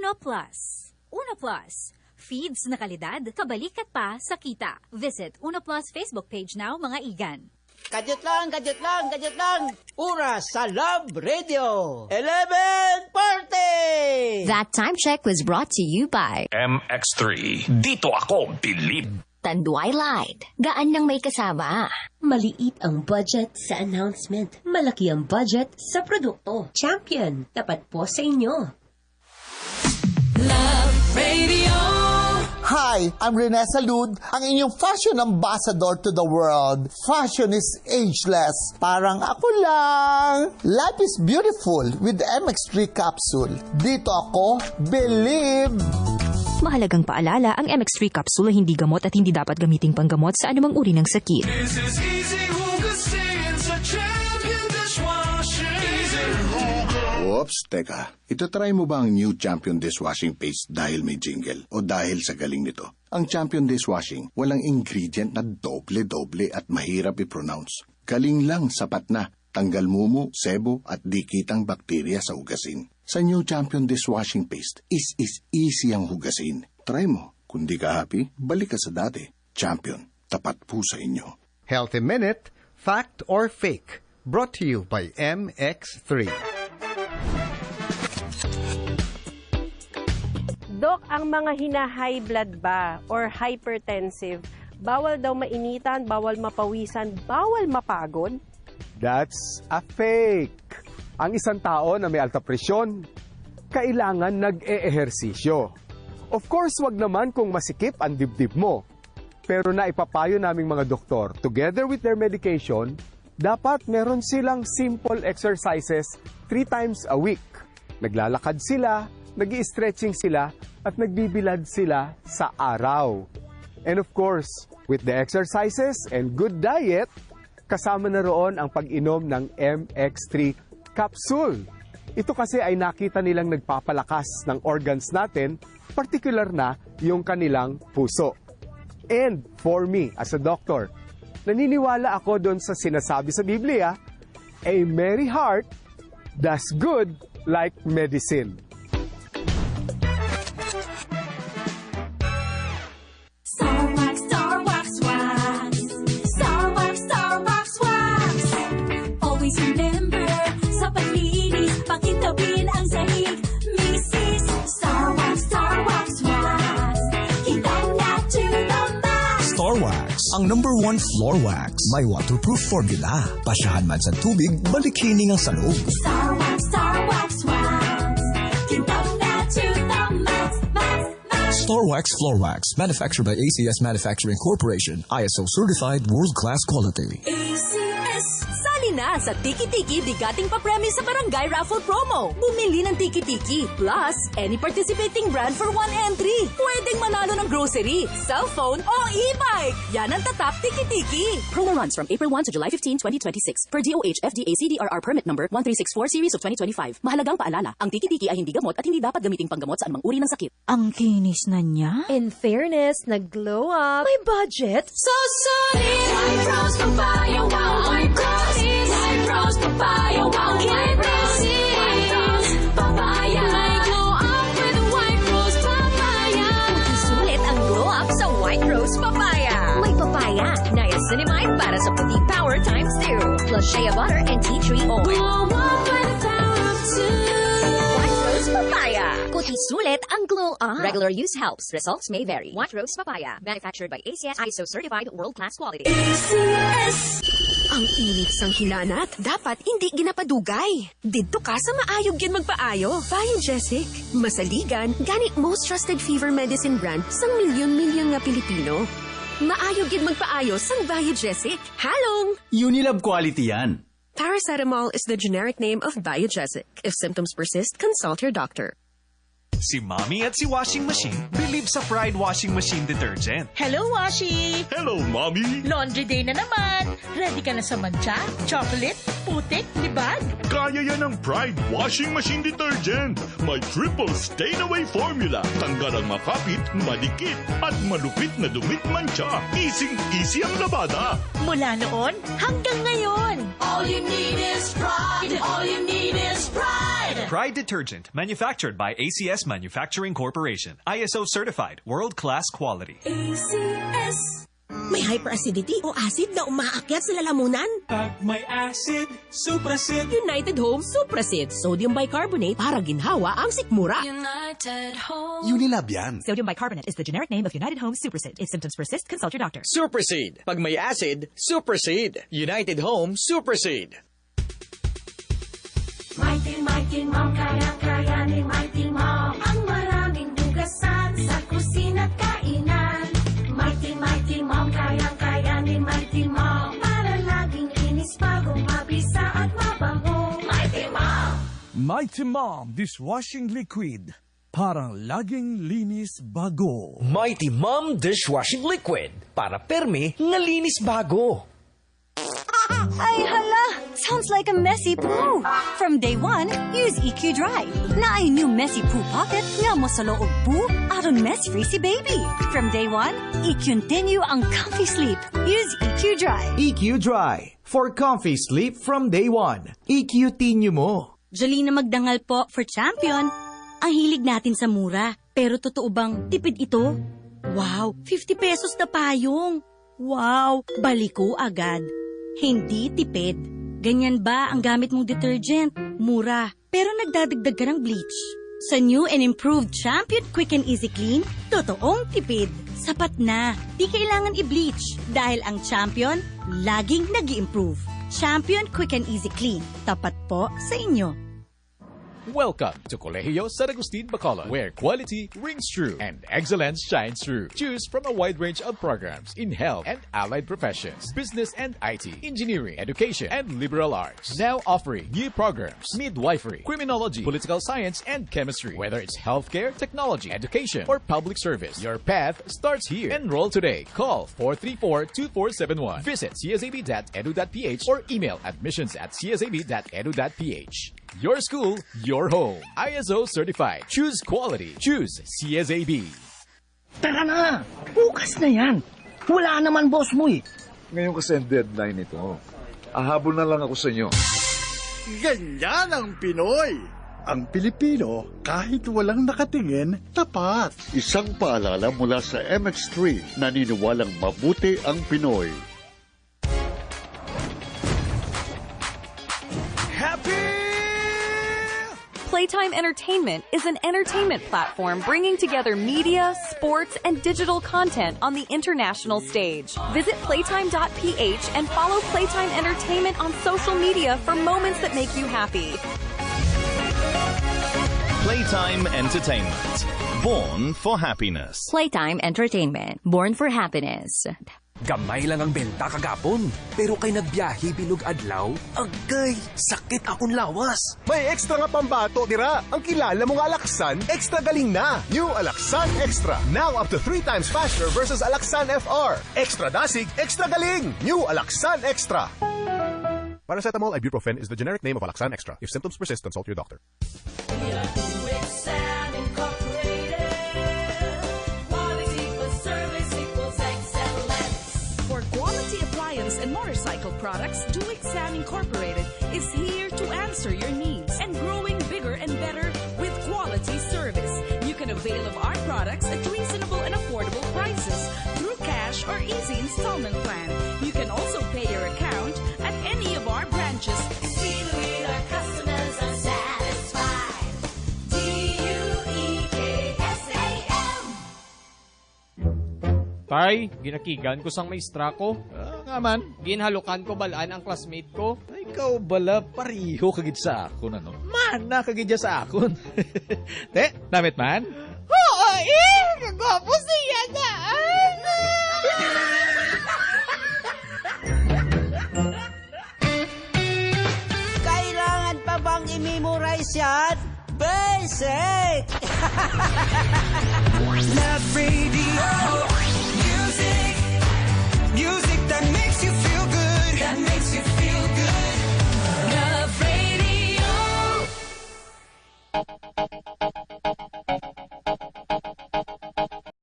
Uno Plus. Uno Plus. Feeds na kalidad, kabalikat pa sa kita. Visit Uno Plus Facebook page now, mga igan. Gadget lang! Oras sa Love Radio! 11:40! That time check was brought to you by MX3. Dito ako bilib. Tanduay Light. Gaan lang may kasama. Maliit ang budget sa announcement. Malaki ang budget sa produkto. Champion, tapat po sa inyo. Love Radio. Hi, I'm Rene Salud, ang inyong fashion ambassador to the world. Fashion is ageless. Parang ako lang. Life is beautiful with MX3 capsule. Dito ako, believe. Mahalagang paalala, ang MX3 capsule ay hindi gamot at hindi dapat gamiting panggamot sa anumang uri ng sakit. This is easy hugasin sa Champion Dishwasher. Easy hugas. Oops, teka. Ito-try mo ba ang new Champion Dishwashing Paste dahil may jingle o dahil sa galing nito? Ang Champion Dishwashing, walang ingredient na doble-doble at mahirap i-pronounce. Galing lang, sapat na. Tanggal mumu, sebo at dikitang bakterya sa hugasin. Sa new Champion Dishwashing Paste, is easy ang hugasin. Try mo. Kung di ka happy, balik ka sa dati. Champion, tapat po sa inyo. Healthy Minute, Fact or Fake, brought to you by MX3. Dok, ang mga hina-high blood ba or hypertensive, bawal daw mainitan, bawal mapawisan, bawal mapagod? That's a fake. Ang isang tao na may alta presyon, kailangan nag-e-ehersisyo. Of course, wag naman kung masikip ang dibdib mo. Pero naipapayo naming mga doktor, together with their medication, dapat meron silang simple exercises 3 times a week. Naglalakad sila, nag-i-stretching sila, at nagbibilad sila sa araw. And of course, with the exercises and good diet, kasama na roon ang pag-inom ng MX3 capsule. Ito kasi ay nakita nilang nagpapalakas ng organs natin, particular na yung kanilang puso. And for me, as a doctor, naniniwala ako doon sa sinasabi sa Biblia, a merry heart does good like medicine. Ang number 1 floor wax. May waterproof formula. Pasyahan man sa tubig, balikining ang salog. Star Wax Wax. Kintab na to the max, max, max. Star Wax Floor Wax. Manufactured by ACS Manufacturing Corporation. ISO certified world-class quality. ACS. Sali na sa Tiki-Tiki Bigating Papremyo sa Barangay Raffle Promo. Bumili ng Tiki-Tiki plus any participating brand for 1 entry. Pwedeng manalo ng grocery, cellphone o e-bike. Yan ang tatak Tiki-Tiki. Promo runs from April 1 to July 15, 2026 per DOH FDA CDRR permit number 1364 series of 2025. Mahalagang paalala, ang Tiki-Tiki ay hindi gamot at hindi dapat gamiting panggamot sa anumang uri ng sakit. Ang kinis na niya. In fairness, nag-glow up. May budget. So solid. White Rose Papaya, wow, White Rose. White Rose Papaya, wow, White Rose. White Rose Papaya. May glow up with White Rose Papaya. Sulit ang glow up sa White Rose Papaya. May papaya, niacinamide para sa puti power times 2, plus shea butter and tea tree oil. Glow up with the power of 2. White Rose Papaya. Kuti sulit ang glow up. Regular use helps. Results may vary. White Rose Papaya. Manufactured by ACS ISO certified world-class quality. ACS. Ang init sang hinanat, dapat hindi ginapadugay. Didto ka sa maayog yan magpaayo. Biogesic. Masaligan, gani most trusted fever medicine brand sang milyon-milyon nga Pilipino. Maayog yan magpaayo sang Biogesic. Halong! Unilab quality yan. Paracetamol is the generic name of Biogesic. If symptoms persist, consult your doctor. Si Mommy at si Washing Machine believe sa Pride Washing Machine Detergent. Hello, Washi! Hello, Mommy! Laundry day na naman. Ready ka na sa mancha, chocolate, putik, libag. Kaya yan ng Pride Washing Machine Detergent. May triple stain-away formula. Tanggal ang makapit, madikit, at malupit na dumit mancha. Easy ang labada. Mula noon hanggang ngayon. All you need is pride. All you need is pride. Pride Detergent, manufactured by ACS Manufacturing Corporation. ISO certified, world-class quality. ACS. May hyperacidity o acid na umaakyat sa lalamunan? Pag may acid, Supracid. United Home Supracid. Sodium bicarbonate para ginhawa ang sikmura. United Home. Unilab yan. Sodium bicarbonate is the generic name of United Home Supracid. If symptoms persist, consult your doctor. Supracid. Pag may acid, Supracid. United Home Supracid. Mighty Mom, kaya ni Mighty Mom. Ang maraming hugasan sa kusina at kainan. Mighty Mom, kaya ni Mighty Mom. Para laging inis, bagong mabisa at mabango. Mighty Mom! Mighty Mom Dishwashing Liquid. Parang laging linis bago. Mighty Mom Dishwashing Liquid. Para permi nga linis bago. Ay hala! Sounds like a messy poo. From day one, use EQ Dry. Na ay new messy poo pocket nga mo sa loob poo aron mess-free si baby. From day one, i-continue ang comfy sleep. Use EQ Dry. EQ Dry. For comfy sleep from day one. EQ-tinyo mo. Jolina Magdangal po for Champion. Ang hilig natin sa mura. Pero totoo bang tipid ito? Wow, 50 pesos na payong. Wow, baliko agad. Hindi tipid. Ganyan ba ang gamit mong detergent? Mura, pero nagdadagdag ka ng bleach. Sa new and improved Champion Quick and Easy Clean, totoong tipid. Sapat na, di kailangan i-bleach dahil ang Champion laging nag-i-improve. Champion Quick and Easy Clean, tapat po sa inyo. Welcome to Colegio San Agustin Bacolod, where quality rings true and excellence shines through. Choose from a wide range of programs in health and allied professions, business and IT, engineering, education, and liberal arts. Now offering new programs, midwifery, criminology, political science, and chemistry. Whether it's healthcare, technology, education, or public service, your path starts here. Enroll today. Call 434-2471. Visit csab.edu.ph or email admissions@csab.edu.ph. Your school, your home. ISO certified. Choose quality. Choose CSAB. Tara na! Bukas na yan! Wala naman boss mo eh. Ngayon kasi ang deadline nito. Ahabol na lang ako sa inyo. Ganyan ang Pinoy! Ang Pilipino, kahit walang nakatingin, tapat. Isang paalala mula sa MX3, naniniwalang mabuti ang Pinoy. Playtime Entertainment is an entertainment platform bringing together media, sports, and digital content on the international stage. Visit playtime.ph and follow Playtime Entertainment on social media for moments that make you happy. Playtime Entertainment. Born for happiness. Playtime Entertainment. Born for happiness. Gamay lang ang benta kagapon. Pero kay nagbiyahe bilog adlaw, agay, sakit akong lawas. May extra nga pambato dira. Ang kilala mong Alaksan, extra galing na. New Alaksan Extra. Now up to 3 times faster versus Alaksan FR. Extra dasig, extra galing. New Alaksan Extra. Paracetamol ibuprofen is the generic name of Alaksan Extra. If symptoms persist, consult your doctor. And motorcycle products, DuExam Incorporated is here to answer your needs and growing bigger and better with quality service. You can avail of our products at reasonable and affordable prices through cash or easy installment plan. You can also pay your account at any of our branches. See that our customers are satisfied. DUEKSAM. Tay, ginakigan ko sang maestra ko. Nga man. Ginhalukan ko balaan ang classmate ko. Ikaw bala, pariho kagid sa akon, ano? Mana kagid sa akon. Te, namit man? Oo, nagwapo siya daan. Kailangan pa bang i-memorize yan? Basic! Love Radio.